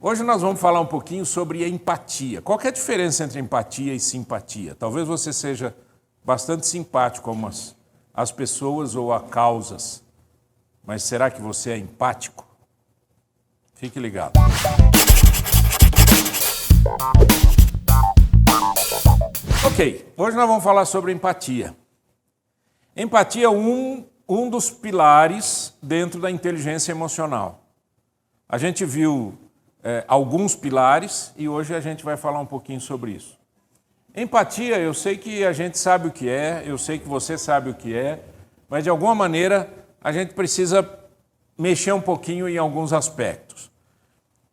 Hoje nós vamos falar um pouquinho sobre empatia. Qual que é a diferença entre empatia e simpatia? Talvez você seja bastante simpático a as pessoas ou a causas, mas será que você é empático? Fique ligado. Ok, hoje nós vamos falar sobre empatia. Empatia é um dos pilares dentro da inteligência emocional. A gente viu alguns pilares e hoje a gente vai falar um pouquinho sobre isso. Empatia, eu sei que a gente sabe o que é, eu sei que você sabe o que é, mas de alguma maneira a gente precisa mexer um pouquinho em alguns aspectos.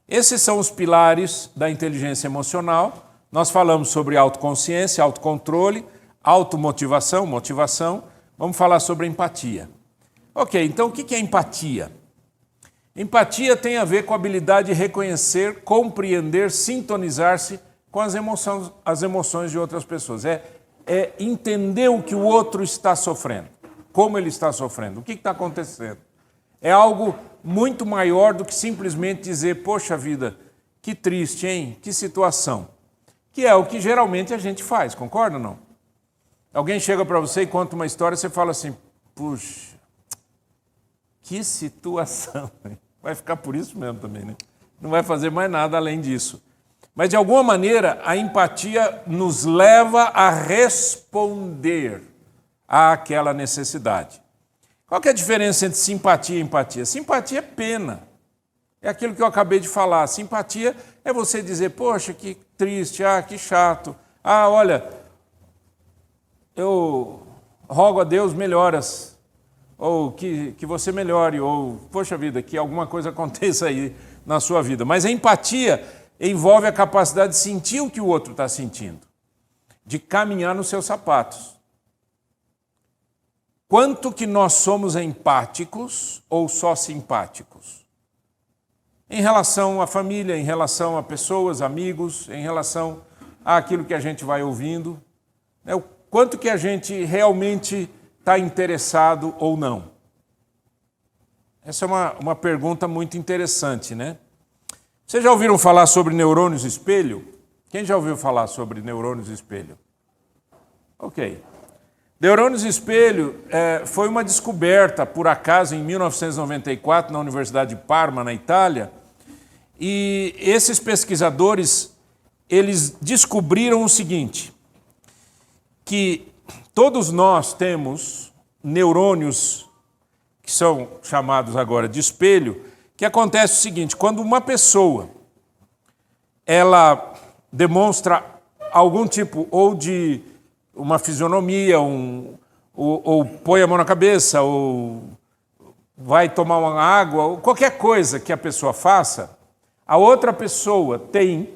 Esses são os pilares da inteligência emocional. Nós falamos sobre autoconsciência, autocontrole, automotivação, motivação. Vamos falar sobre empatia. Ok, então o que é empatia? Empatia tem a ver com a habilidade de reconhecer, compreender, sintonizar-se com as emoções de outras pessoas. É entender o que o outro está sofrendo, como ele está sofrendo, o que está acontecendo. É algo muito maior do que simplesmente dizer, poxa vida, que triste, hein? Que situação. Que é o que geralmente a gente faz, concorda ou não? Alguém chega para você e conta uma história, você fala assim, puxa, que situação. Vai ficar por isso mesmo também, né? Não vai fazer mais nada além disso. Mas, de alguma maneira, a empatia nos leva a responder àquela necessidade. Qual que é a diferença entre simpatia e empatia? Simpatia é pena. É aquilo que eu acabei de falar. Simpatia é você dizer, poxa, que triste, que chato. Olha, eu rogo a Deus melhoras. Ou que você melhore, ou, poxa vida, que alguma coisa aconteça aí na sua vida. Mas a empatia envolve a capacidade de sentir o que o outro está sentindo, de caminhar nos seus sapatos. Quanto que nós somos empáticos ou só simpáticos? Em relação à família, em relação a pessoas, amigos, em relação àquilo que a gente vai ouvindo, né? O quanto que a gente realmente está interessado ou não? Essa é uma pergunta muito interessante, né? Vocês já ouviram falar sobre neurônios espelho? Quem já ouviu falar sobre neurônios espelho? Ok. Neurônios espelho foi uma descoberta, por acaso, em 1994, na Universidade de Parma, na Itália, e esses pesquisadores, eles descobriram o seguinte, que todos nós temos neurônios, que são chamados agora de espelho, que acontece o seguinte, quando uma pessoa ela demonstra algum tipo ou de uma fisionomia, ou põe a mão na cabeça, ou vai tomar uma água, ou qualquer coisa que a pessoa faça, a outra pessoa tem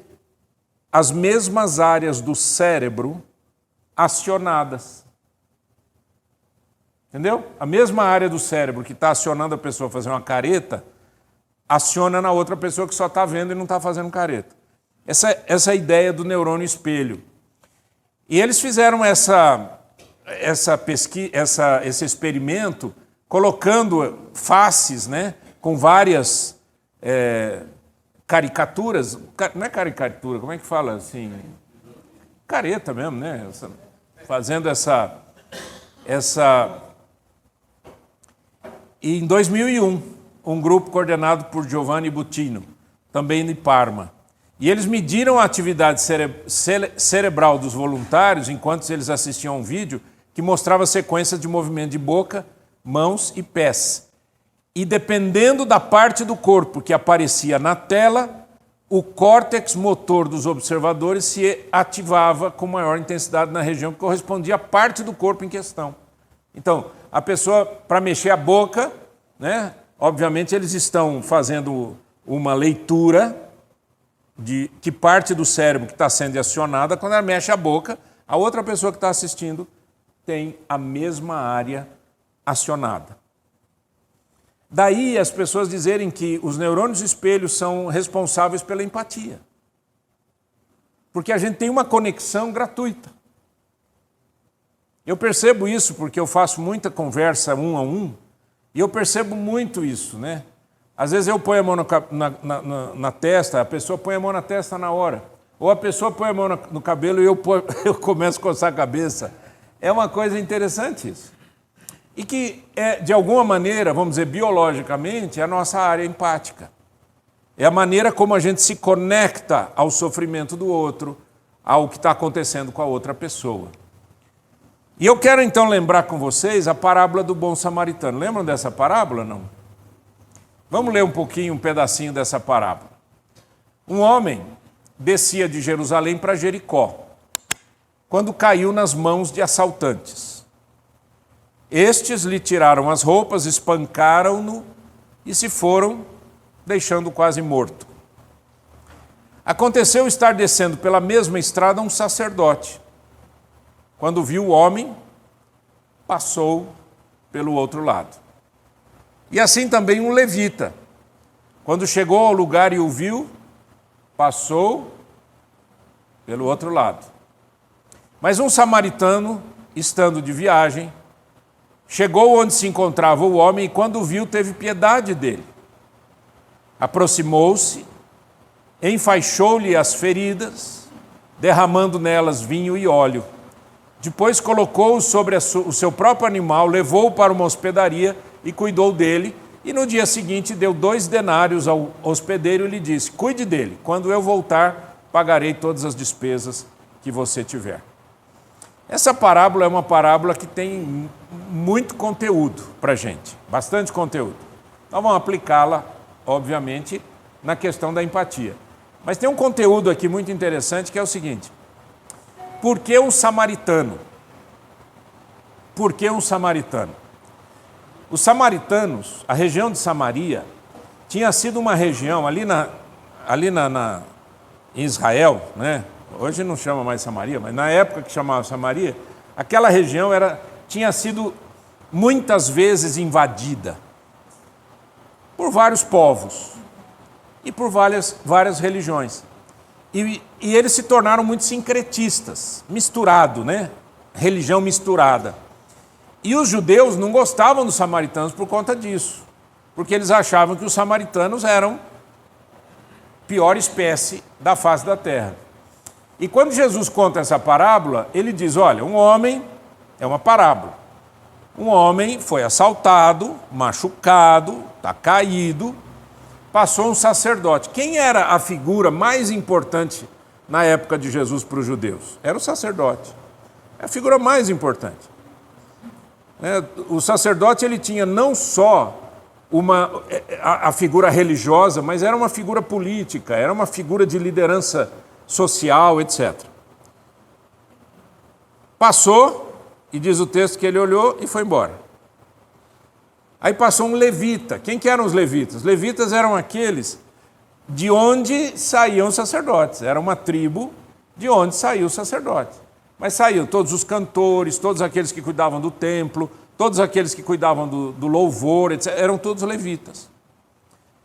as mesmas áreas do cérebro acionadas. Entendeu? A mesma área do cérebro que está acionando a pessoa a fazer uma careta, aciona na outra pessoa que só está vendo e não está fazendo careta. Essa é a ideia do neurônio espelho. E eles fizeram esse experimento colocando faces, né, com várias caricaturas. Não é caricatura, como é que fala assim? Careta mesmo, né? Fazendo essa. E em 2001, um grupo coordenado por Giovanni Buttino, também de Parma, e eles mediram a atividade cerebral dos voluntários enquanto eles assistiam a um vídeo que mostrava sequências de movimento de boca, mãos e pés. E dependendo da parte do corpo que aparecia na tela, o córtex motor dos observadores se ativava com maior intensidade na região que correspondia à parte do corpo em questão. Então, a pessoa, para mexer a boca, né, obviamente eles estão fazendo uma leitura de que parte do cérebro que está sendo acionada, quando ela mexe a boca, a outra pessoa que está assistindo tem a mesma área acionada. Daí as pessoas dizerem que os neurônios espelhos são responsáveis pela empatia. Porque a gente tem uma conexão gratuita. Eu percebo isso porque eu faço muita conversa um a um, e eu percebo muito isso, né? Às vezes eu ponho a mão na testa, a pessoa põe a mão na testa na hora. Ou a pessoa põe a mão no cabelo e eu começo a coçar a cabeça. É uma coisa interessante isso. E que, de alguma maneira, vamos dizer, biologicamente, é a nossa área empática. É a maneira como a gente se conecta ao sofrimento do outro, ao que está acontecendo com a outra pessoa. E eu quero então lembrar com vocês a parábola do bom samaritano. Lembram dessa parábola, não? Vamos ler um pouquinho, um pedacinho dessa parábola. Um homem descia de Jerusalém para Jericó, quando caiu nas mãos de assaltantes. Estes lhe tiraram as roupas, espancaram-no e se foram, deixando-o quase morto. Aconteceu estar descendo pela mesma estrada um sacerdote. Quando viu o homem, passou pelo outro lado. E assim também um levita. Quando chegou ao lugar e o viu, passou pelo outro lado. Mas um samaritano, estando de viagem, chegou onde se encontrava o homem e quando o viu, teve piedade dele. Aproximou-se, enfaixou-lhe as feridas, derramando nelas vinho e óleo. Depois colocou-o sobre o seu próprio animal, levou-o para uma hospedaria e cuidou dele. E no dia seguinte deu 2 denários ao hospedeiro e lhe disse: cuide dele, quando eu voltar, pagarei todas as despesas que você tiver. Essa parábola é uma parábola que tem muito conteúdo para a gente, bastante conteúdo. Então vamos aplicá-la, obviamente, na questão da empatia. Mas tem um conteúdo aqui muito interessante que é o seguinte: por que um samaritano? Por que um samaritano? Os samaritanos, a região de Samaria, tinha sido uma região ali em Israel, né? Hoje não chama mais Samaria, mas na época que chamava Samaria, aquela região tinha sido muitas vezes invadida por vários povos e por várias religiões. E eles se tornaram muito sincretistas, misturado, né? Religião misturada. E os judeus não gostavam dos samaritanos por conta disso, porque eles achavam que os samaritanos eram a pior espécie da face da terra. E quando Jesus conta essa parábola, ele diz: olha, um homem, é uma parábola, um homem foi assaltado, machucado, está caído, passou um sacerdote. Quem era a figura mais importante na época de Jesus para os judeus? Era o sacerdote. É a figura mais importante. O sacerdote ele tinha não só a figura religiosa, mas era uma figura política, era uma figura de liderança social, etc. Passou, e diz o texto que ele olhou e foi embora. Aí passou um levita. Quem que eram os levitas? Os levitas eram aqueles de onde saíam os sacerdotes. Era uma tribo de onde saiu o sacerdote. Mas saíam todos os cantores, todos aqueles que cuidavam do templo, todos aqueles que cuidavam do louvor, etc. Eram todos levitas.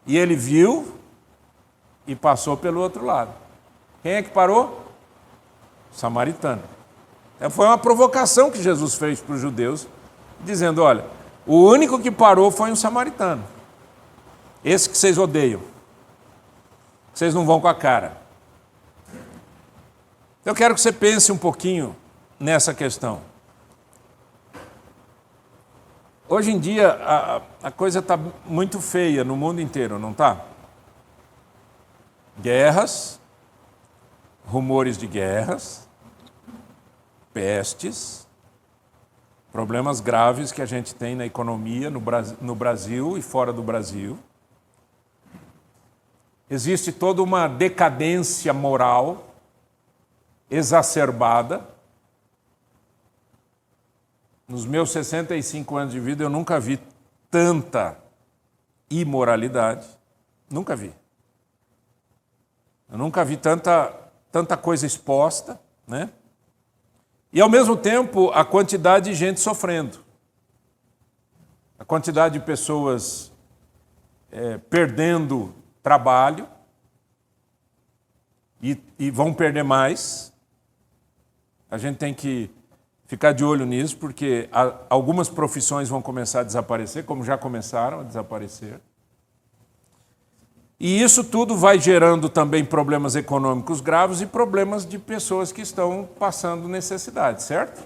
E ele viu e passou pelo outro lado. Quem é que parou? O samaritano. Foi uma provocação que Jesus fez para os judeus, dizendo: olha, o único que parou foi um samaritano. Esse que vocês odeiam. Vocês não vão com a cara. Eu quero que você pense um pouquinho nessa questão. Hoje em dia, a coisa está muito feia no mundo inteiro, não está? Guerras, rumores de guerras, pestes, problemas graves que a gente tem na economia no Brasil e fora do Brasil. Existe toda uma decadência moral exacerbada. Nos meus 65 anos de vida, eu nunca vi tanta imoralidade. Nunca vi. Eu nunca vi tanta coisa exposta, né? E, ao mesmo tempo, a quantidade de gente sofrendo. A quantidade de pessoas perdendo trabalho e vão perder mais. A gente tem que ficar de olho nisso, porque algumas profissões vão começar a desaparecer, como já começaram a desaparecer. E isso tudo vai gerando também problemas econômicos graves e problemas de pessoas que estão passando necessidade, certo?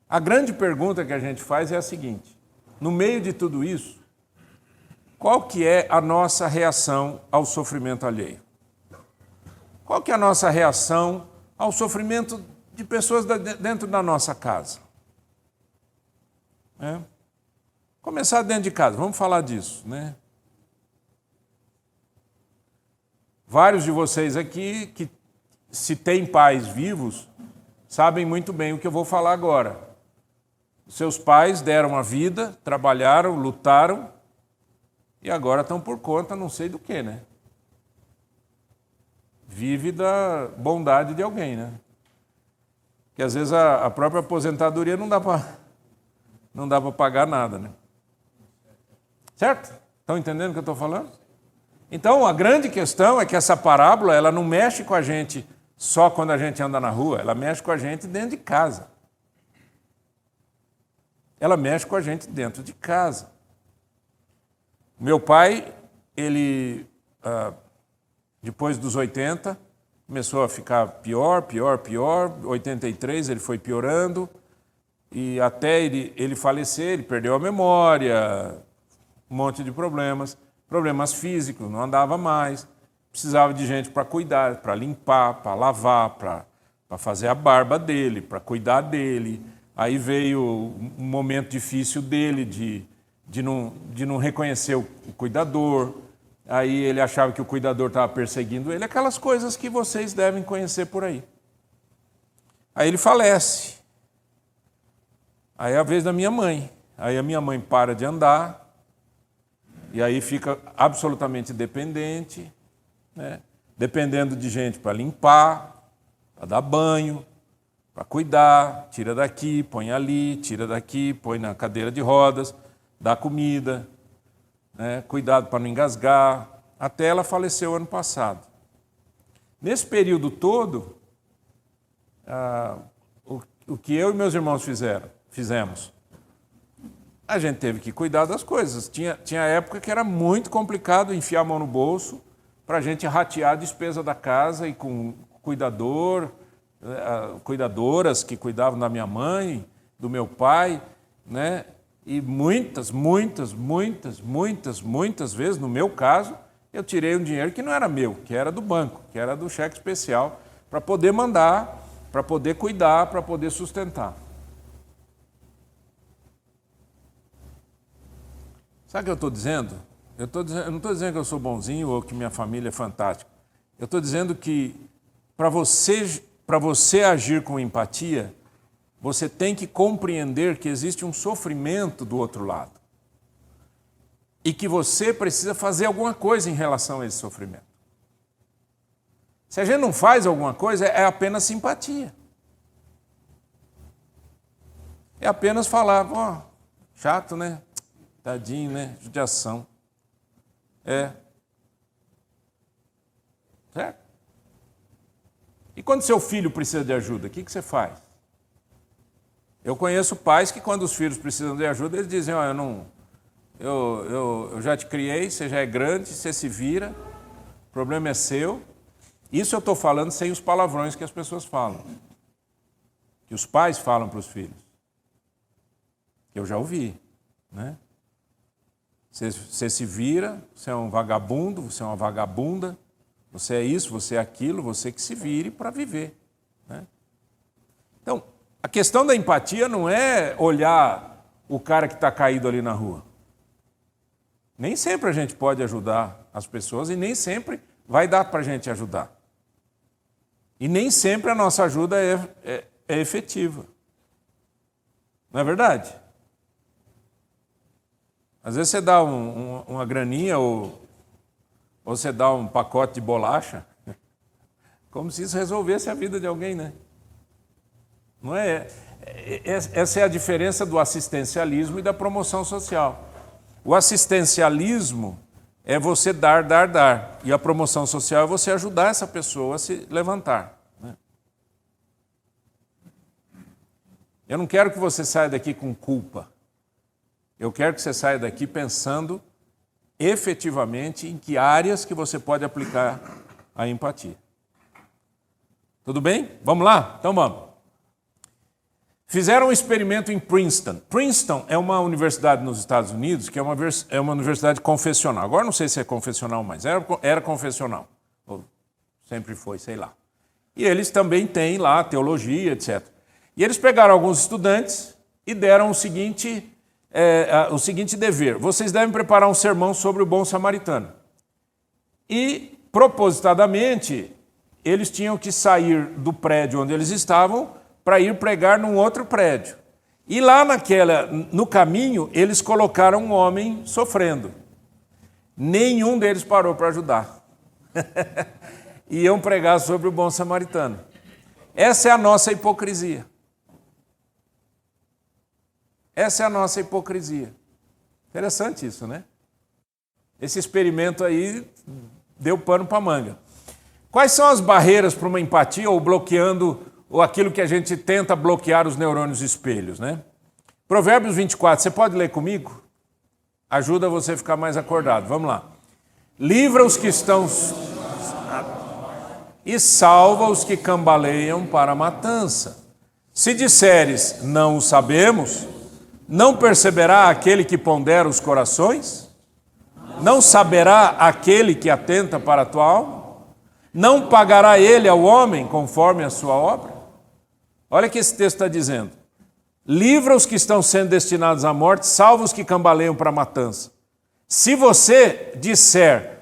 A grande pergunta que a gente faz é a seguinte: no meio de tudo isso, qual que é a nossa reação ao sofrimento alheio? Qual que é a nossa reação ao sofrimento de pessoas dentro da nossa casa? Começar dentro de casa, vamos falar disso, né? Vários de vocês aqui, que se têm pais vivos, sabem muito bem o que eu vou falar agora. Seus pais deram a vida, trabalharam, lutaram, e agora estão por conta não sei do que, né? Vive da bondade de alguém, né? Que às vezes a própria aposentadoria não dá para pagar nada, né? Certo? Estão entendendo o que eu estou falando? Então, a grande questão é que essa parábola, ela não mexe com a gente só quando a gente anda na rua, ela mexe com a gente dentro de casa. Ela mexe com a gente dentro de casa. Meu pai, ele, depois dos 80, começou a ficar pior. 83 ele foi piorando, e até ele falecer, ele perdeu a memória, um monte de problemas físicos, não andava mais, precisava de gente para cuidar, para limpar, para lavar, para fazer a barba dele, para cuidar dele. Aí veio um momento difícil dele de não reconhecer o cuidador, aí ele achava que o cuidador estava perseguindo ele, aquelas coisas que vocês devem conhecer por aí. Aí ele falece. Aí é a vez da minha mãe. Aí a minha mãe para de andar, e aí fica absolutamente dependente, né? Dependendo de gente para limpar, para dar banho, para cuidar, tira daqui, põe ali, tira daqui, põe na cadeira de rodas, dá comida, né? Cuidado para não engasgar, até ela faleceu ano passado. Nesse período todo, o que eu e meus irmãos fizemos? A gente teve que cuidar das coisas. Tinha época que era muito complicado enfiar a mão no bolso para a gente ratear a despesa da casa e com cuidadoras que cuidavam da minha mãe, do meu pai, né? E muitas vezes, no meu caso, eu tirei um dinheiro que não era meu, que era do banco, que era do cheque especial, para poder mandar, para poder cuidar, para poder sustentar. Sabe o que eu estou dizendo? Eu não estou dizendo que eu sou bonzinho ou que minha família é fantástica. Eu estou dizendo que para você agir com empatia, você tem que compreender que existe um sofrimento do outro lado. E que você precisa fazer alguma coisa em relação a esse sofrimento. Se a gente não faz alguma coisa, é apenas simpatia. É apenas falar, chato, né? Tadinho, né? Judiação. Certo? E quando seu filho precisa de ajuda, o que você faz? Eu conheço pais que quando os filhos precisam de ajuda, eles dizem, eu já te criei, você já é grande, você se vira, o problema é seu. Isso eu estou falando sem os palavrões que as pessoas falam. Que os pais falam para os filhos. Eu já ouvi, né? Você se vira, você é um vagabundo, você é uma vagabunda, você é isso, você é aquilo, você que se vire para viver, né? Então, a questão da empatia não é olhar o cara que está caído ali na rua. Nem sempre a gente pode ajudar as pessoas e nem sempre vai dar para a gente ajudar. E nem sempre a nossa ajuda é efetiva. Não é verdade? Às vezes você dá uma graninha ou você dá um pacote de bolacha, como se isso resolvesse a vida de alguém, né? Não é? Essa é a diferença do assistencialismo e da promoção social. O assistencialismo é você dar. E a promoção social é você ajudar essa pessoa a se levantar, né? Eu não quero que você saia daqui com culpa. Eu quero que você saia daqui pensando efetivamente em que áreas que você pode aplicar a empatia. Tudo bem? Vamos lá? Então vamos. Fizeram um experimento em Princeton. Princeton é uma universidade nos Estados Unidos que é uma universidade confessional. Agora não sei se é confessional mais, era confessional. Ou sempre foi, sei lá. E eles também têm lá teologia, etc. E eles pegaram alguns estudantes e deram o seguinte dever. Vocês devem preparar um sermão sobre o bom samaritano. E, propositadamente, eles tinham que sair do prédio onde eles estavam para ir pregar num outro prédio. E lá no caminho, eles colocaram um homem sofrendo. Nenhum deles parou para ajudar. Iam pregar sobre o bom samaritano. Essa é a nossa hipocrisia. Essa é a nossa hipocrisia. Interessante isso, né? Esse experimento aí deu pano para manga. Quais são as barreiras para uma empatia ou bloqueando ou aquilo que a gente tenta bloquear os neurônios espelhos, né? Provérbios 24, você pode ler comigo? Ajuda você a ficar mais acordado. Vamos lá. Livra os que estão e salva os que cambaleiam para a matança. Se disseres, não o sabemos, não perceberá aquele que pondera os corações? Não saberá aquele que atenta para a tua alma? Não pagará ele ao homem conforme a sua obra? Olha o que esse texto está dizendo. Livra os que estão sendo destinados à morte, salva os que cambaleiam para a matança. Se você disser,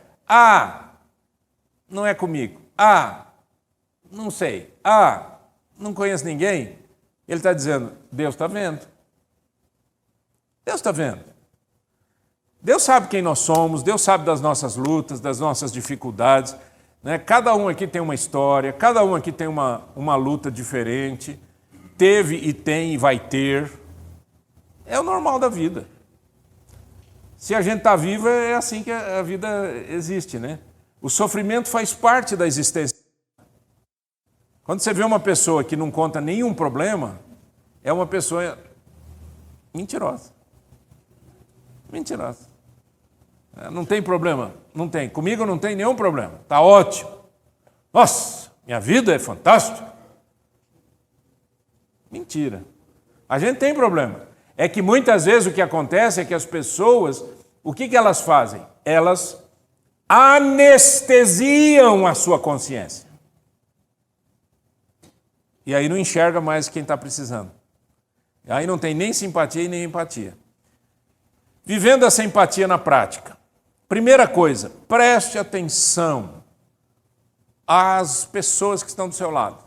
não é comigo, não sei, não conheço ninguém, ele está dizendo, Deus está vendo. Deus está vendo. Deus sabe quem nós somos, Deus sabe das nossas lutas, das nossas dificuldades. Né? Cada um aqui tem uma história, cada um aqui tem uma luta diferente, teve e tem e vai ter. É o normal da vida. Se a gente está vivo, é assim que a vida existe, né? O sofrimento faz parte da existência. Quando você vê uma pessoa que não conta nenhum problema, é uma pessoa mentirosa. Mentirosa. Não tem problema? Não tem. Comigo não tem nenhum problema. Está ótimo. Nossa, minha vida é fantástica. Mentira. A gente tem problema. É que muitas vezes o que acontece é que as pessoas, o que elas fazem? Elas anestesiam a sua consciência. E aí não enxerga mais quem está precisando. Aí não tem nem simpatia e nem empatia. Vivendo essa empatia na prática. Primeira coisa, preste atenção às pessoas que estão do seu lado.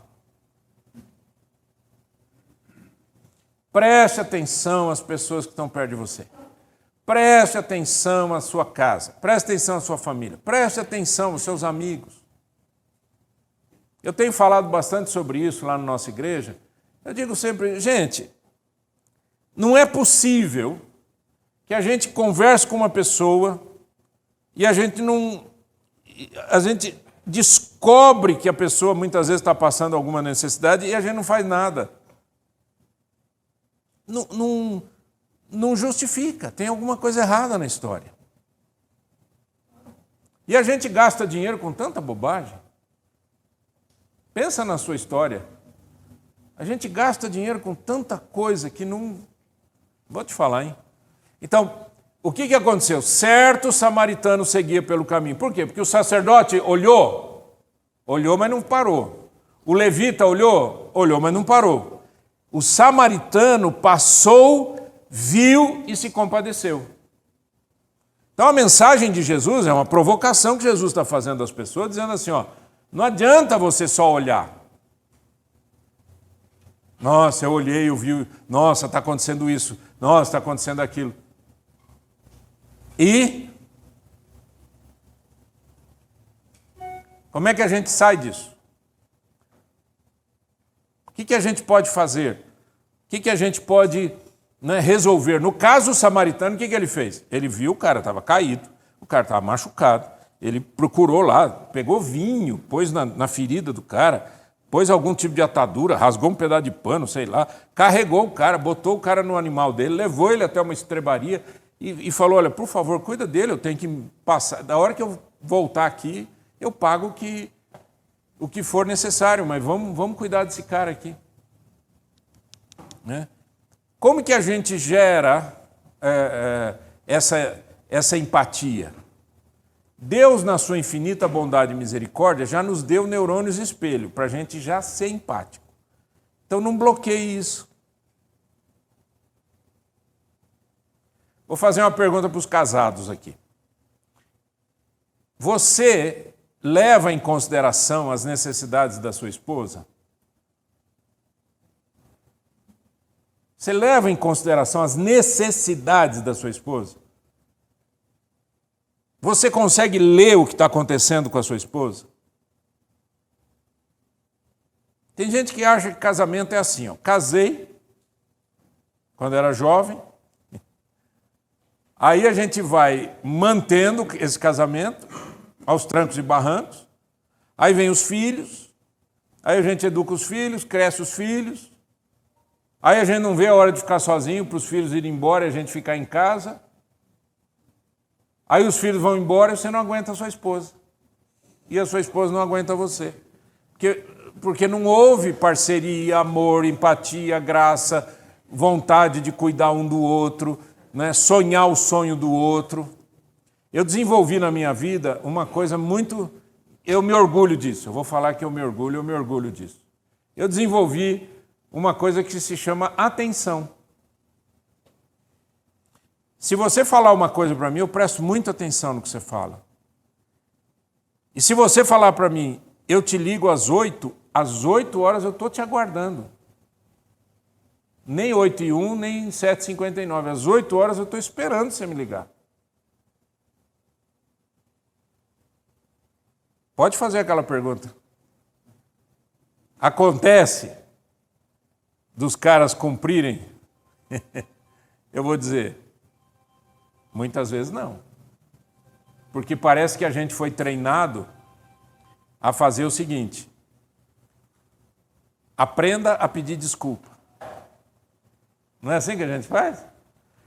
Preste atenção às pessoas que estão perto de você. Preste atenção à sua casa. Preste atenção à sua família. Preste atenção aos seus amigos. Eu tenho falado bastante sobre isso lá na nossa igreja. Eu digo sempre, gente, não é possível que a gente converse com uma pessoa e a gente descobre que a pessoa muitas vezes está passando alguma necessidade e a gente não faz nada. Não justifica, tem alguma coisa errada na história. E a gente gasta dinheiro com tanta bobagem. Pensa na sua história. A gente gasta dinheiro com tanta coisa que não... Vou te falar, hein? Então, o que aconteceu? Certo samaritano seguia pelo caminho. Por quê? Porque o sacerdote olhou, mas não parou. O levita olhou, mas não parou. O samaritano passou, viu e se compadeceu. Então a mensagem de Jesus é uma provocação que Jesus está fazendo às pessoas, dizendo assim, não adianta você só olhar. Nossa, eu olhei, eu vi, nossa, está acontecendo isso, nossa, está acontecendo aquilo. E como é que a gente sai disso? O que a gente pode fazer? O que a gente pode resolver? No caso samaritano, o que ele fez? Ele viu o cara estava caído, o cara estava machucado, ele procurou lá, pegou vinho, pôs na ferida do cara, pôs algum tipo de atadura, rasgou um pedaço de pano, sei lá, carregou o cara, botou o cara no animal dele, levou ele até uma estrebaria e falou, olha, por favor, cuida dele, eu tenho que passar. Da hora que eu voltar aqui, eu pago o que for necessário, mas vamos cuidar desse cara aqui. Né? Como que a gente gera essa empatia? Deus, na sua infinita bondade e misericórdia, já nos deu neurônios espelho, para a gente já ser empático. Então não bloqueie isso. Vou fazer uma pergunta para os casados aqui. Você leva em consideração as necessidades da sua esposa? Você leva em consideração as necessidades da sua esposa? Você consegue ler o que está acontecendo com a sua esposa? Tem gente que acha que casamento é assim, ó. Casei quando era jovem, aí a gente vai mantendo esse casamento aos trancos e barrancos, aí vem os filhos, aí a gente educa os filhos, cresce os filhos, aí a gente não vê a hora de ficar sozinho para os filhos irem embora e a gente ficar em casa. Aí os filhos vão embora e você não aguenta a sua esposa. E a sua esposa não aguenta você. Porque não houve parceria, amor, empatia, graça, vontade de cuidar um do outro, né? Sonhar o sonho do outro. Eu desenvolvi na minha vida uma coisa muito... Eu me orgulho disso. Eu vou falar que eu me orgulho disso. Eu desenvolvi uma coisa que se chama atenção. Se você falar uma coisa para mim, eu presto muita atenção no que você fala. E se você falar para mim, eu te ligo às 8 horas eu estou te aguardando. Nem 8h01, nem 7h59. Às 8 horas eu estou esperando você me ligar. Pode fazer aquela pergunta. Acontece dos caras cumprirem? Eu vou dizer... Muitas vezes não. Porque parece que a gente foi treinado a fazer o seguinte. Aprenda a pedir desculpa. Não é assim que a gente faz?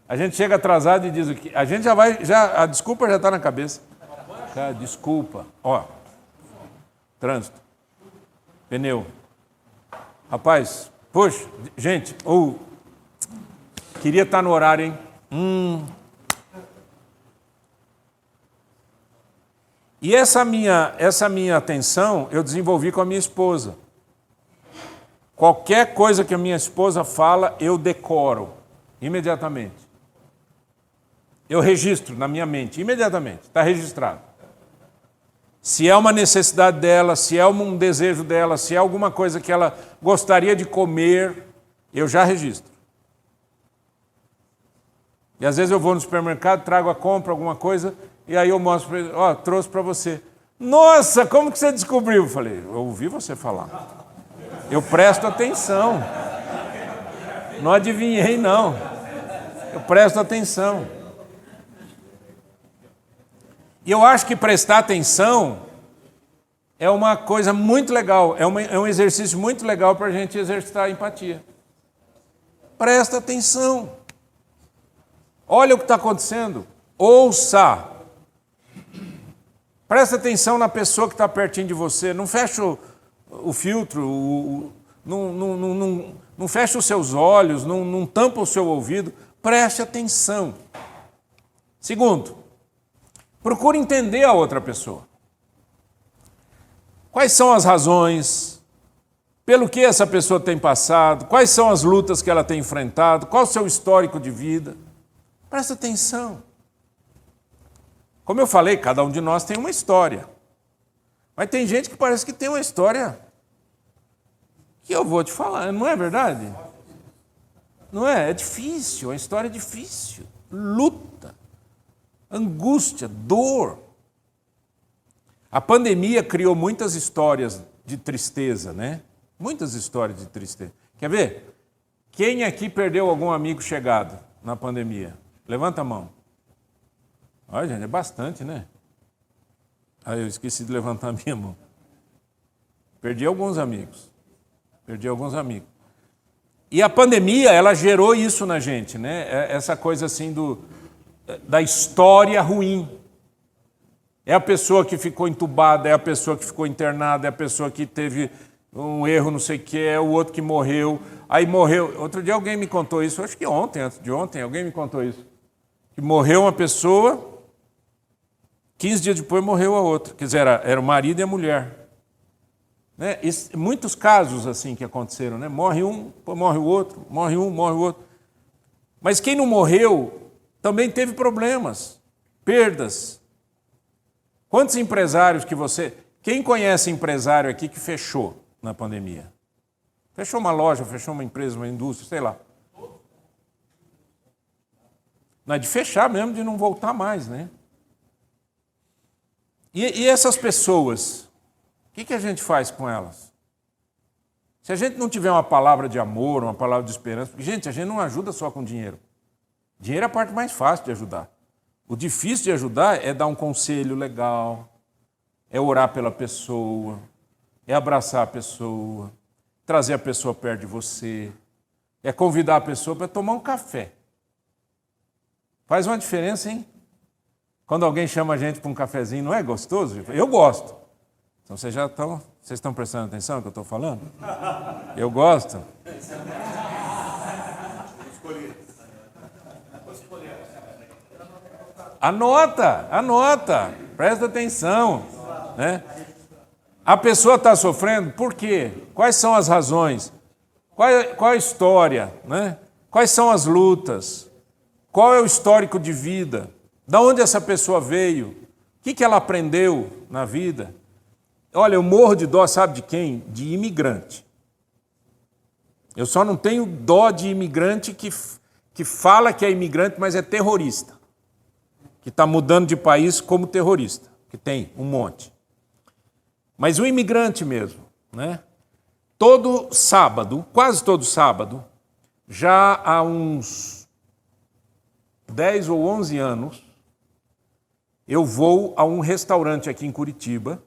A gente chega atrasado e diz o que? A gente a desculpa já está na cabeça. Cara, desculpa. Ó, trânsito. Pneu. Rapaz, poxa, gente, queria estar no horário, hein? E essa minha atenção eu desenvolvi com a minha esposa. Qualquer coisa que a minha esposa fala, eu decoro imediatamente. Eu registro na minha mente, imediatamente, está registrado. Se é uma necessidade dela, se é um desejo dela, se é alguma coisa que ela gostaria de comer, eu já registro. E às vezes eu vou no supermercado, trago a compra, alguma coisa... E aí eu mostro para ele, ó, trouxe para você. Nossa, como que você descobriu? Eu falei, eu ouvi você falar. Eu presto atenção. Não adivinhei, não. Eu presto atenção. E eu acho que prestar atenção é uma coisa muito legal, é um exercício muito legal para a gente exercitar a empatia. Presta atenção. Olha o que está acontecendo. Ouça. Presta atenção na pessoa que está pertinho de você. Não fecha o filtro, não fecha os seus olhos, não tampa o seu ouvido. Preste atenção. Segundo, procure entender a outra pessoa. Quais são as razões, pelo que essa pessoa tem passado, quais são as lutas que ela tem enfrentado, qual o seu histórico de vida. Presta atenção. Como eu falei, cada um de nós tem uma história. Mas tem gente que parece que tem uma história que eu vou te falar, não é verdade? Não é? É difícil, a história é difícil. Luta, angústia, dor. A pandemia criou muitas histórias de tristeza, né? Muitas histórias de tristeza. Quer ver? Quem aqui perdeu algum amigo chegado na pandemia? Levanta a mão. Olha, gente, é bastante, né? Ah, eu esqueci de levantar a minha mão. Perdi alguns amigos. E a pandemia, ela gerou isso na gente, né? Essa coisa assim da história ruim. É a pessoa que ficou entubada, é a pessoa que ficou internada, é a pessoa que teve um erro, não sei o que, é o outro que morreu. Aí morreu. Outro dia alguém me contou isso, acho que ontem, antes de ontem, alguém me contou isso. Que morreu uma pessoa, 15 dias depois morreu a outra. Quer dizer, era o marido e a mulher. Né? Muitos casos assim que aconteceram, né? Morre um, morre o outro, morre um, morre o outro. Mas quem não morreu também teve problemas, perdas. Quantos empresários que você... Quem conhece empresário aqui que fechou na pandemia? Fechou uma loja, fechou uma empresa, uma indústria, sei lá. Não é de fechar mesmo, de não voltar mais, né? E essas pessoas, o que a gente faz com elas? Se a gente não tiver uma palavra de amor, uma palavra de esperança... Porque, gente, a gente não ajuda só com dinheiro. Dinheiro é a parte mais fácil de ajudar. O difícil de ajudar é dar um conselho legal, é orar pela pessoa, é abraçar a pessoa, trazer a pessoa perto de você, é convidar a pessoa para tomar um café. Faz uma diferença, hein? Quando alguém chama a gente para um cafezinho, não é gostoso? Eu gosto. Então vocês estão prestando atenção no que eu estou falando? Eu gosto. Anota, presta atenção. Né? A pessoa está sofrendo, por quê? Quais são as razões? Qual a história? Né? Quais são as lutas? Qual é o histórico de vida? Da onde essa pessoa veio? O que ela aprendeu na vida? Olha, eu morro de dó, sabe de quem? De imigrante. Eu só não tenho dó de imigrante que fala que é imigrante, mas é terrorista. Que está mudando de país como terrorista, que tem um monte. Mas o imigrante mesmo, né? Todo sábado, quase todo sábado, já há uns 10 ou 11 anos, eu vou a um restaurante aqui em Curitiba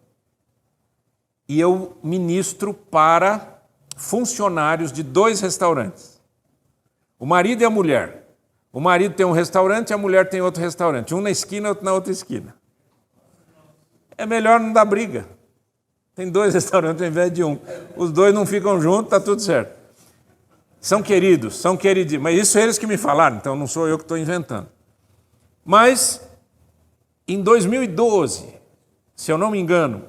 e eu ministro para funcionários de 2 restaurantes. O marido e a mulher. O marido tem um restaurante e a mulher tem outro restaurante. Um na esquina, outro na outra esquina. É melhor não dar briga. Tem 2 restaurantes ao invés de um. Os 2 não ficam juntos, está tudo certo. São queridos, são queridinhos. Mas isso é eles que me falaram, então não sou eu que estou inventando. Mas, em 2012, se eu não me engano,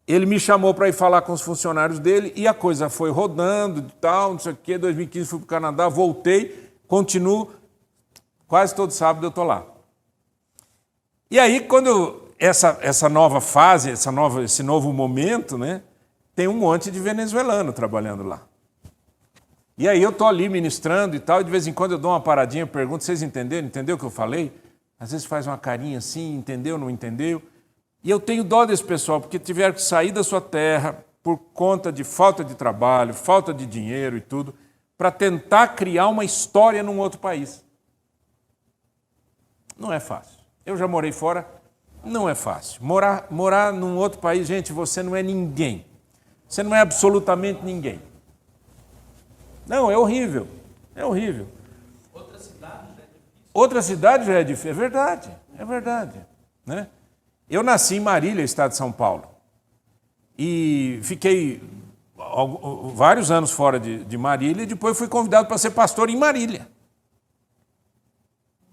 ele me chamou para ir falar com os funcionários dele e a coisa foi rodando e tal, não sei o quê. 2015 fui para o Canadá, voltei, continuo, quase todo sábado eu estou lá. E aí, quando essa nova fase, esse novo momento, né, tem um monte de venezuelano trabalhando lá. E aí eu estou ali ministrando e tal, e de vez em quando eu dou uma paradinha e pergunto, vocês entenderam? Entendeu o que eu falei? Às vezes faz uma carinha assim, entendeu, não entendeu? E eu tenho dó desse pessoal, porque tiveram que sair da sua terra por conta de falta de trabalho, falta de dinheiro e tudo, para tentar criar uma história num outro país. Não é fácil. Eu já morei fora, não é fácil. Morar num outro país, gente, você não é ninguém. Você não é absolutamente ninguém. Não, é horrível. É horrível. Outra cidade já é difícil. É verdade. Né? Eu nasci em Marília, estado de São Paulo. E fiquei vários anos fora de Marília e depois fui convidado para ser pastor em Marília.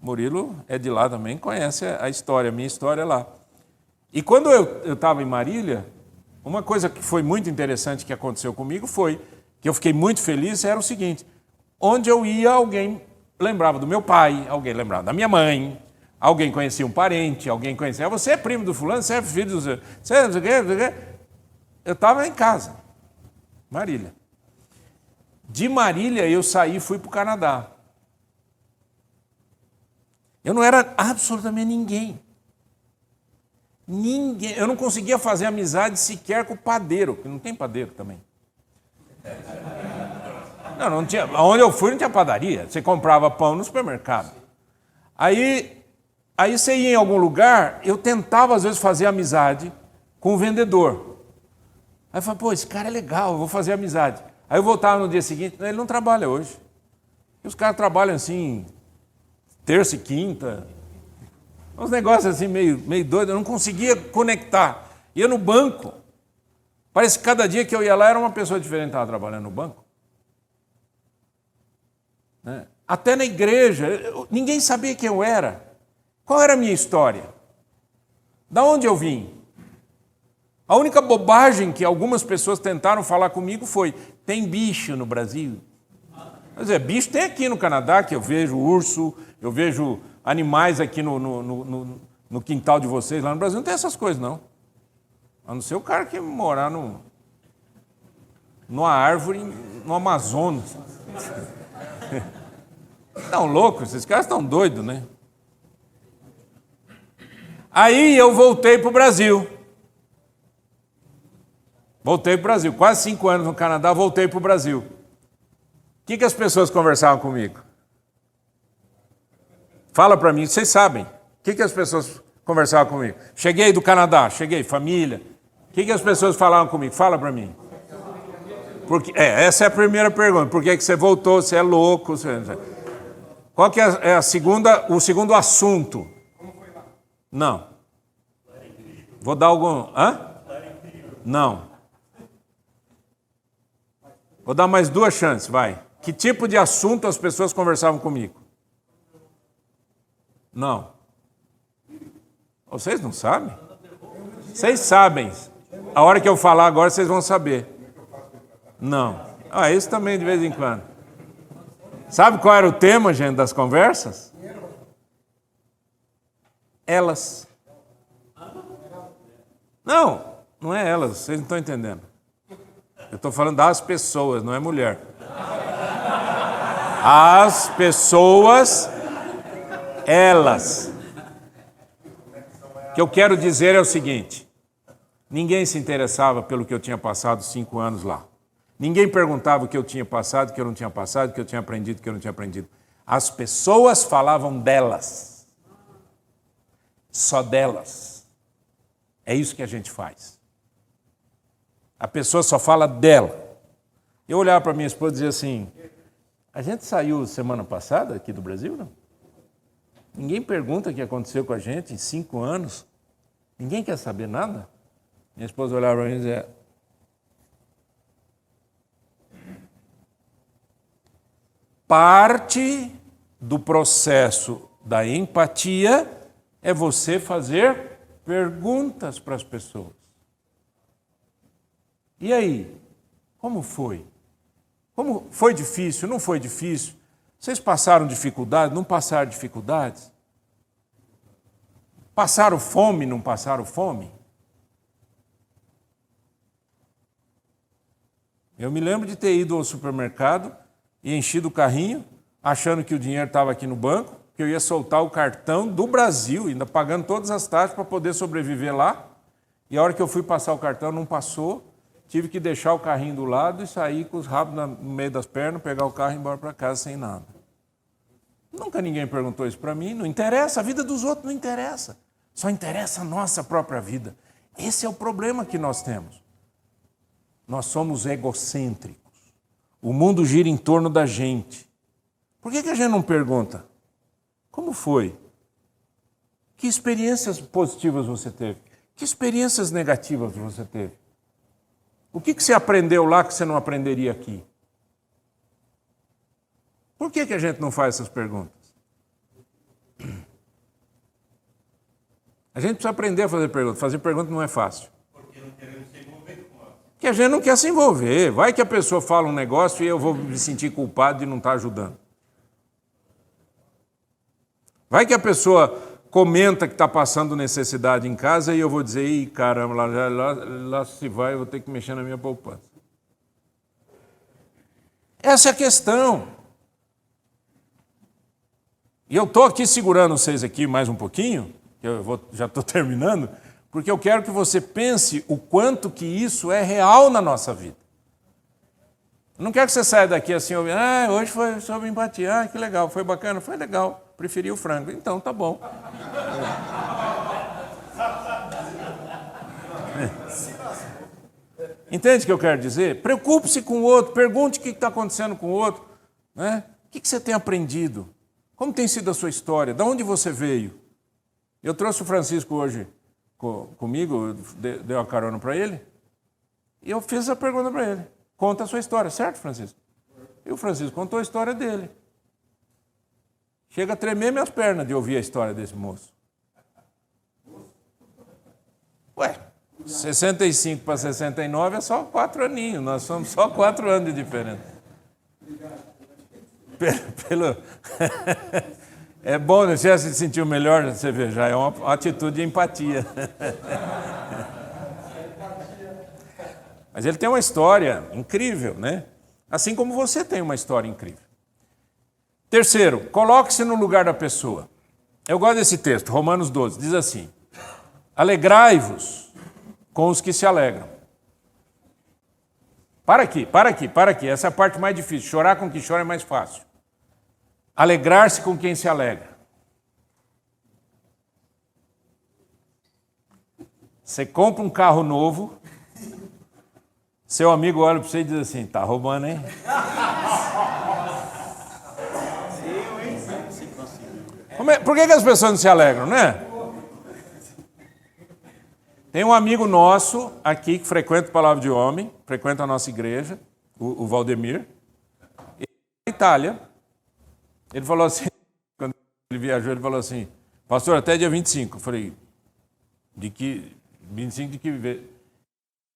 Murilo é de lá também, conhece a história, a minha história lá. E quando eu estava em Marília, uma coisa que foi muito interessante que aconteceu comigo foi que eu fiquei muito feliz, era o seguinte, onde eu ia alguém lembrava do meu pai, alguém lembrava da minha mãe, alguém conhecia um parente, alguém conhecia, você é primo do fulano, você é filho do... Você é, não sei o quê. Eu estava em casa, Marília. De Marília eu saí e fui para o Canadá. Eu não era absolutamente ninguém. Ninguém. Eu não conseguia fazer amizade sequer com o padeiro, porque não tem padeiro também. Não tinha. Onde eu fui não tinha padaria. Você comprava pão no supermercado. Aí você ia em algum lugar, eu tentava às vezes fazer amizade com o vendedor. Aí eu falei, pô, esse cara é legal, eu vou fazer amizade. Aí eu voltava no dia seguinte, ele não trabalha hoje. E os caras trabalham assim, terça e quinta. Uns negócios assim meio doidos, eu não conseguia conectar. Ia no banco. Parece que cada dia que eu ia lá era uma pessoa diferente que estava trabalhando no banco. Né? Até na igreja, ninguém sabia quem eu era. Qual era a minha história? Da onde eu vim? A única bobagem que algumas pessoas tentaram falar comigo foi: tem bicho no Brasil? Quer dizer, bicho tem aqui no Canadá, que eu vejo urso, eu vejo animais aqui no quintal de vocês, lá no Brasil não tem essas coisas, não. A não ser o cara que morar numa árvore no Amazonas. Estão loucos, esses caras estão doidos, né? Aí eu voltei para o Brasil. Voltei para o Brasil. Quase 5 anos no Canadá, voltei para o Brasil. O que as pessoas conversavam comigo? Fala para mim, vocês sabem. O que as pessoas conversavam comigo? Cheguei do Canadá, família. O que as pessoas falavam comigo? Fala para mim. Porque, essa é a primeira pergunta. Por que você voltou? Você é louco? Qual que é o segundo assunto? Não. Vou dar algum... Hã? Não. Vou dar mais 2 chances, vai. Que tipo de assunto as pessoas conversavam comigo? Não. Vocês não sabem? Vocês sabem. A hora que eu falar agora, vocês vão saber. Não. Isso também de vez em quando. Sabe qual era o tema, gente, das conversas? Elas. Não é elas, vocês não estão entendendo. Eu estou falando das pessoas, não é mulher. As pessoas, elas. O que eu quero dizer é o seguinte: ninguém se interessava pelo que eu tinha passado 5 anos lá. Ninguém perguntava o que eu tinha passado, o que eu não tinha passado, o que eu tinha aprendido, o que eu não tinha aprendido. As pessoas falavam delas. Só delas. É isso que a gente faz. A pessoa só fala dela. Eu olhava para minha esposa e dizia assim: a gente saiu semana passada aqui do Brasil, não? Ninguém pergunta o que aconteceu com a gente em 5 anos. Ninguém quer saber nada. Minha esposa olhava para mim e dizia: parte do processo da empatia é você fazer perguntas para as pessoas. E aí? Como foi? Como foi difícil? Não foi difícil? Vocês passaram dificuldade? Não passaram dificuldades? Passaram fome? Não passaram fome? Eu me lembro de ter ido ao supermercado e enchido o carrinho, achando que o dinheiro estava aqui no banco, que eu ia soltar o cartão do Brasil, ainda pagando todas as taxas para poder sobreviver lá. E a hora que eu fui passar o cartão, não passou. Tive que deixar o carrinho do lado e sair com os rabos no meio das pernas, pegar o carro e ir embora para casa sem nada. Nunca ninguém perguntou isso para mim. Não interessa, a vida dos outros não interessa. Só interessa a nossa própria vida. Esse é o problema que nós temos. Nós somos egocêntricos. O mundo gira em torno da gente. Por que a gente não pergunta? Como foi? Que experiências positivas você teve? Que experiências negativas você teve? O que você aprendeu lá que você não aprenderia aqui? Por que a gente não faz essas perguntas? A gente precisa aprender a fazer perguntas. Fazer perguntas não é fácil. Porque não queremos se envolver com ela. Que a gente não quer se envolver. Vai que a pessoa fala um negócio e eu vou me sentir culpado de não estar ajudando. Vai que a pessoa comenta que está passando necessidade em casa e eu vou dizer: ih, caramba, lá se vai, eu vou ter que mexer na minha poupança. Essa é a questão. E eu estou aqui segurando vocês aqui mais um pouquinho, que já estou terminando, porque eu quero que você pense o quanto que isso é real na nossa vida. Eu não quero que você saia daqui assim, hoje foi sobre empatia, que legal, foi bacana, foi legal. Preferi o frango. Então, tá bom. Entende o que eu quero dizer? Preocupe-se com o outro, pergunte o que está acontecendo com o outro. Né? O que você tem aprendido? Como tem sido a sua história? De onde você veio? Eu trouxe o Francisco hoje comigo, dei uma carona para ele, e eu fiz essa pergunta para ele. Conta a sua história, certo, Francisco? E o Francisco contou a história dele. Chega a tremer minhas pernas de ouvir a história desse moço. Ué, 65 para 69 é só 4 aninhos, nós somos só 4 anos de diferença. É bom, né? Você já se sentiu melhor, você vê, já é uma atitude de empatia. Mas ele tem uma história incrível, né? Assim como você tem uma história incrível. Terceiro, coloque-se no lugar da pessoa. Eu gosto desse texto, Romanos 12, diz assim: alegrai-vos com os que se alegram. Para aqui. Essa é a parte mais difícil. Chorar com quem chora é mais fácil. Alegrar-se com quem se alegra. Você compra um carro novo, seu amigo olha para você e diz assim, tá roubando, hein? Por que as pessoas não se alegram, né? Tem um amigo nosso aqui que frequenta a Palavra de Homem, frequenta a nossa igreja, o Valdemir, na Itália. Ele falou assim, quando ele viajou, ele falou assim, pastor, até dia 25. Eu falei, 25 de que?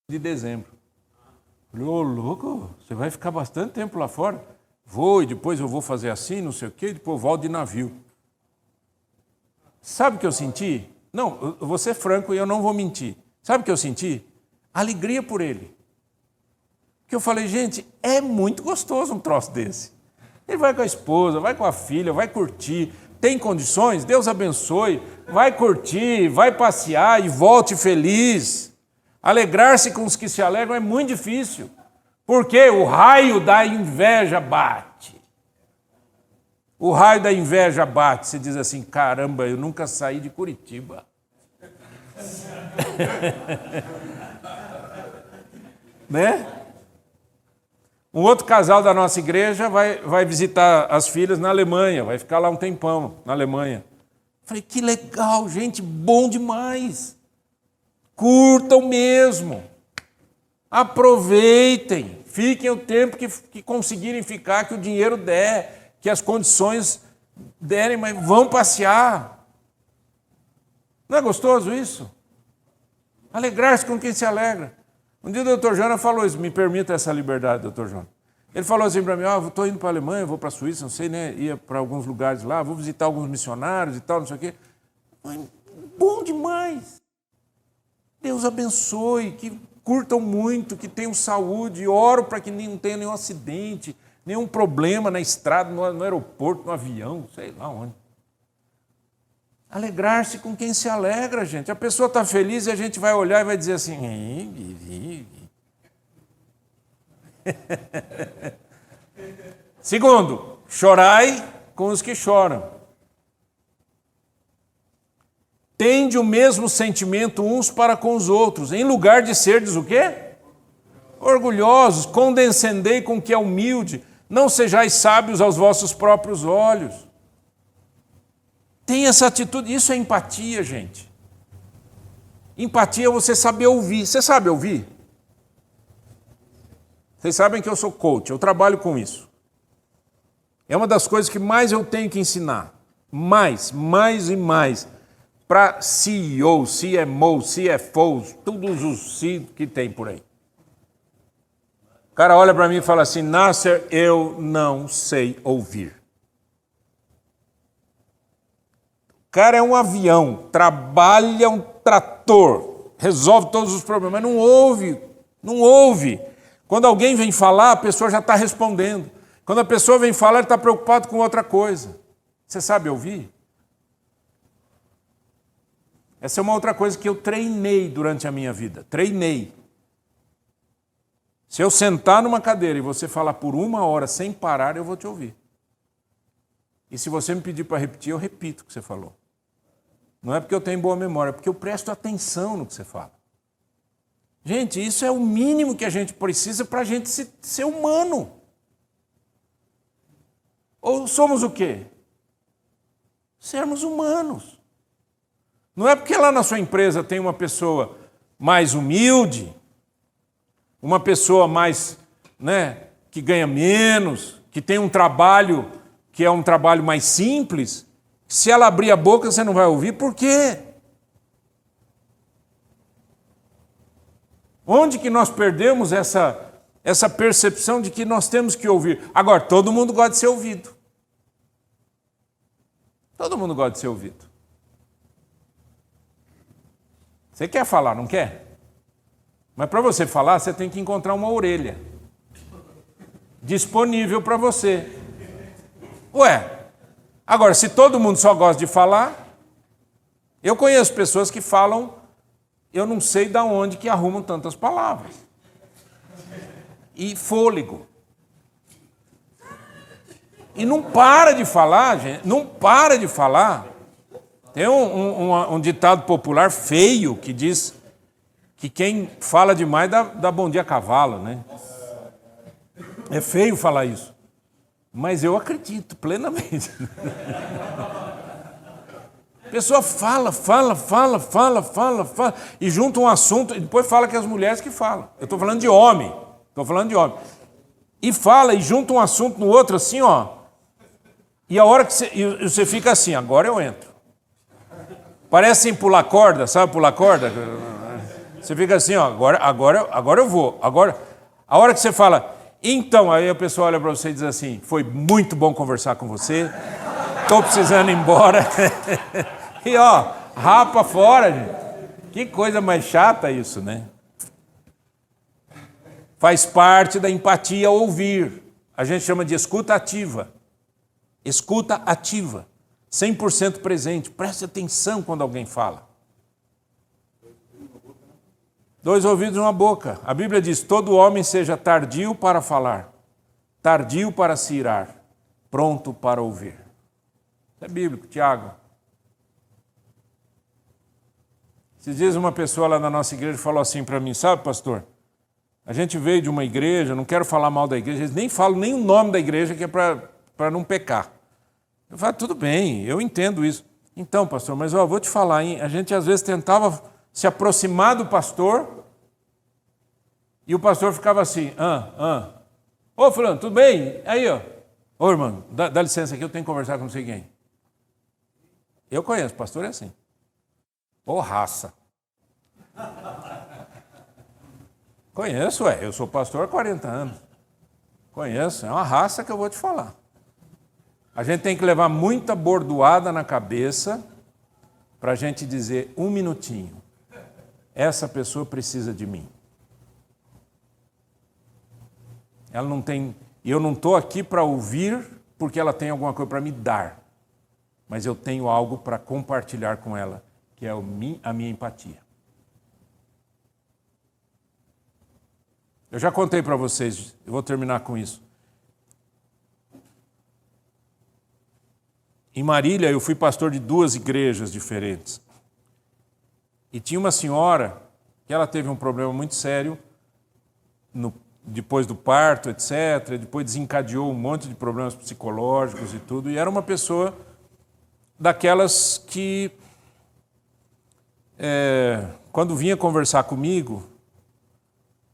De dezembro. Eu falei, ô louco, você vai ficar bastante tempo lá fora? Vou, e depois eu vou fazer assim, não sei o quê, e depois eu volto de navio. Sabe o que eu senti? Não, eu vou ser franco e eu não vou mentir. Sabe o que eu senti? Alegria por ele. Porque eu falei, gente, é muito gostoso um troço desse. Ele vai com a esposa, vai com a filha, vai curtir, tem condições, Deus abençoe, vai curtir, vai passear e volte feliz. Alegrar-se com os que se alegram é muito difícil, porque o raio da inveja bate. O raio da inveja bate, você diz assim, caramba, eu nunca saí de Curitiba. Né? Um outro casal da nossa igreja vai visitar as filhas na Alemanha, vai ficar lá um tempão na Alemanha. Falei, que legal, gente, bom demais. Curtam mesmo. Aproveitem. Fiquem o tempo que conseguirem ficar, que o dinheiro der, que as condições derem, mas vão passear. Não é gostoso isso? Alegrar-se com quem se alegra. Um dia o doutor Jona falou isso, me permita essa liberdade, doutor Jona. Ele falou assim para mim, estou indo para a Alemanha, vou para a Suíça, não sei, né? Ia para alguns lugares lá, vou visitar alguns missionários e tal, não sei o quê. Mas, bom demais. Deus abençoe, que curtam muito, que tenham saúde, oro para que não tenha nenhum acidente, nenhum problema na estrada, no aeroporto, no avião, sei lá onde. Alegrar-se com quem se alegra, gente. A pessoa está feliz e a gente vai olhar e vai dizer assim... Segundo, chorai com os que choram. Tende o mesmo sentimento uns para com os outros, em lugar de serdes o quê? Orgulhosos, condescendei com o que é humilde, não sejais sábios aos vossos próprios olhos. Tem essa atitude, isso é empatia, gente. Empatia é você saber ouvir. Você sabe ouvir? Vocês sabem que eu sou coach, eu trabalho com isso. É uma das coisas que mais eu tenho que ensinar. Mais e mais. Para CEO, CMO, CFOs, todos os C que tem por aí. O cara olha para mim e fala assim, Nasser, eu não sei ouvir. O cara é um avião, trabalha um trator, resolve todos os problemas, mas não ouve. Quando alguém vem falar, a pessoa já está respondendo. Quando a pessoa vem falar, ele está preocupado com outra coisa. Você sabe ouvir? Essa é uma outra coisa que eu treinei durante a minha vida. Treinei. Se eu sentar numa cadeira e você falar por 1 hora sem parar, eu vou te ouvir. E se você me pedir para repetir, eu repito o que você falou. Não é porque eu tenho boa memória, é porque eu presto atenção no que você fala. Gente, isso é o mínimo que a gente precisa para a gente ser humano. Ou somos o quê? sermos humanos. Não é porque lá na sua empresa tem uma pessoa mais humilde, uma pessoa mais, que ganha menos, que tem um trabalho que é um trabalho mais simples, se ela abrir a boca você não vai ouvir, por quê? Onde que nós perdemos essa percepção de que nós temos que ouvir? Agora, todo mundo gosta de ser ouvido. Todo mundo gosta de ser ouvido. Você quer falar, não quer? Mas para você falar, você tem que encontrar uma orelha disponível para você. Ué, agora, se todo mundo só gosta de falar, eu conheço pessoas que falam, eu não sei de onde que arrumam tantas palavras. E fôlego. E não para de falar, gente, não para de falar. Tem um ditado popular feio que diz que quem fala demais dá bom dia a cavalo, né? É feio falar isso. Mas eu acredito plenamente. A pessoa fala, e junta um assunto, e depois fala que é as mulheres que falam. Eu estou falando de homem. E fala, e junta um assunto no outro assim, ó. E a hora que você fica assim, agora eu entro. Parece assim, pular corda, sabe pular corda? Você fica assim, ó, agora eu vou. Agora, a hora que você fala, então, aí a pessoa olha para você e diz assim, foi muito bom conversar com você, estou precisando ir embora. E ó, rapa fora, gente. Que coisa mais chata isso, né? Faz parte da empatia ouvir. A gente chama de escuta ativa. Escuta ativa. 100% presente. Preste atenção quando alguém fala. 2 ouvidos e uma boca. A Bíblia diz, todo homem seja tardio para falar, tardio para se irar, pronto para ouvir. Isso é bíblico, Tiago. Esses dias uma pessoa lá na nossa igreja falou assim para mim, sabe, pastor, a gente veio de uma igreja, não quero falar mal da igreja, eles nem falam nem o nome da igreja, que é para não pecar. Eu falo, tudo bem, eu entendo isso. Então, pastor, mas vou te falar, hein? A gente às vezes tentava se aproximar do pastor e o pastor ficava assim, Ô, fulano, tudo bem? Aí, ó. Ô, irmão, dá licença aqui, eu tenho que conversar com não sei quem. Eu conheço, pastor é assim. Ô, raça. Conheço, eu sou pastor há 40 anos. Conheço, é uma raça que eu vou te falar. A gente tem que levar muita bordoada na cabeça para a gente dizer 1 minutinho. Essa pessoa precisa de mim. Ela não tem, eu não estou aqui para ouvir porque ela tem alguma coisa para me dar, mas eu tenho algo para compartilhar com ela, que é a minha empatia. Eu já contei para vocês, eu vou terminar com isso. Em Marília, eu fui pastor de 2 igrejas diferentes. E tinha uma senhora que ela teve um problema muito sério depois do parto, etc. Depois desencadeou um monte de problemas psicológicos e tudo. E era uma pessoa daquelas que, quando vinha conversar comigo,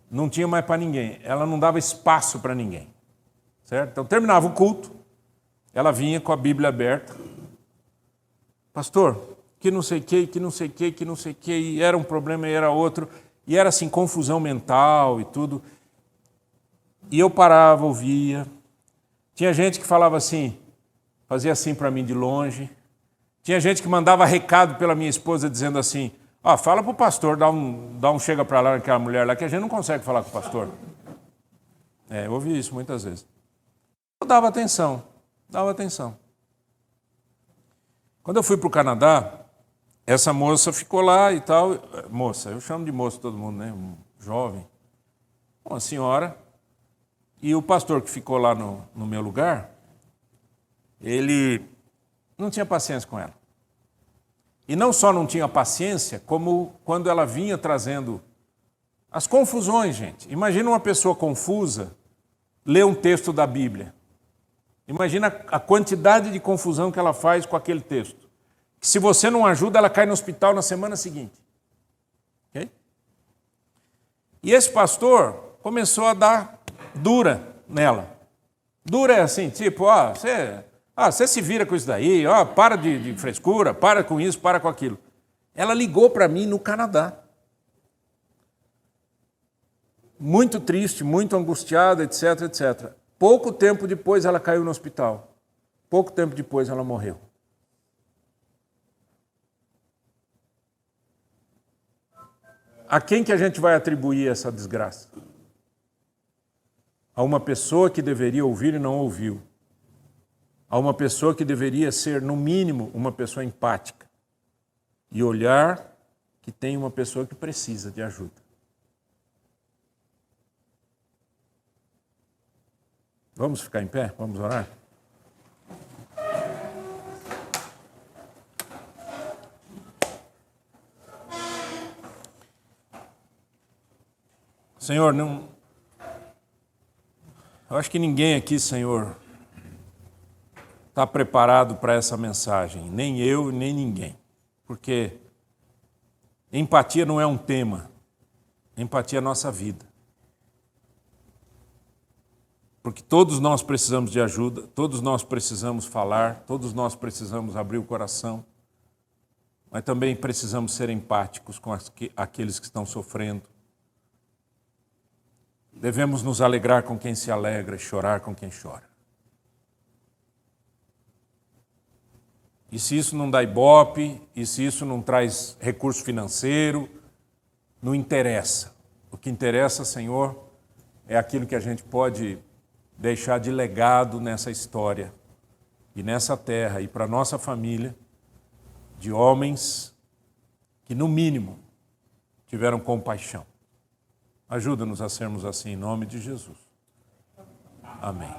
não tinha mais para ninguém. Ela não dava espaço para ninguém. Certo? Então, terminava o culto, ela vinha com a Bíblia aberta. Pastor, que não sei o que, e era um problema e era outro. E era assim, confusão mental e tudo. E eu parava, ouvia. Tinha gente que falava assim, fazia assim para mim de longe. Tinha gente que mandava recado pela minha esposa dizendo assim, fala para o pastor, dá um chega para lá naquela mulher lá, que a gente não consegue falar com o pastor. Eu ouvi isso muitas vezes. Eu dava atenção. Quando eu fui para o Canadá, essa moça ficou lá e tal. Moça, eu chamo de moça todo mundo, né? Um jovem. Uma senhora. E o pastor que ficou lá no meu lugar, ele não tinha paciência com ela. E não só não tinha paciência, como quando ela vinha trazendo as confusões, gente. Imagina uma pessoa confusa ler um texto da Bíblia. Imagina a quantidade de confusão que ela faz com aquele texto. Que se você não ajuda, ela cai no hospital na semana seguinte. Okay? E esse pastor começou a dar dura nela. Dura é assim, tipo, você se vira com isso daí, para de frescura, para com isso, para com aquilo. Ela ligou para mim no Canadá. Muito triste, muito angustiada, etc, etc. Pouco tempo depois ela caiu no hospital. Pouco tempo depois ela morreu. A quem que a gente vai atribuir essa desgraça? A uma pessoa que deveria ouvir e não ouviu. A uma pessoa que deveria ser, no mínimo, uma pessoa empática. E olhar que tem uma pessoa que precisa de ajuda. Vamos ficar em pé? Vamos orar? Senhor, eu acho que ninguém aqui, Senhor, está preparado para essa mensagem. Nem eu, nem ninguém. Porque empatia não é um tema. Empatia é a nossa vida. Porque todos nós precisamos de ajuda, todos nós precisamos falar, todos nós precisamos abrir o coração, mas também precisamos ser empáticos com aqueles que estão sofrendo. Devemos nos alegrar com quem se alegra e chorar com quem chora. E se isso não dá ibope, e se isso não traz recurso financeiro, não interessa. O que interessa, Senhor, é aquilo que a gente pode deixar de legado nessa história e nessa terra e para a nossa família, de homens que, no mínimo, tiveram compaixão. Ajuda-nos a sermos assim, em nome de Jesus. Amém.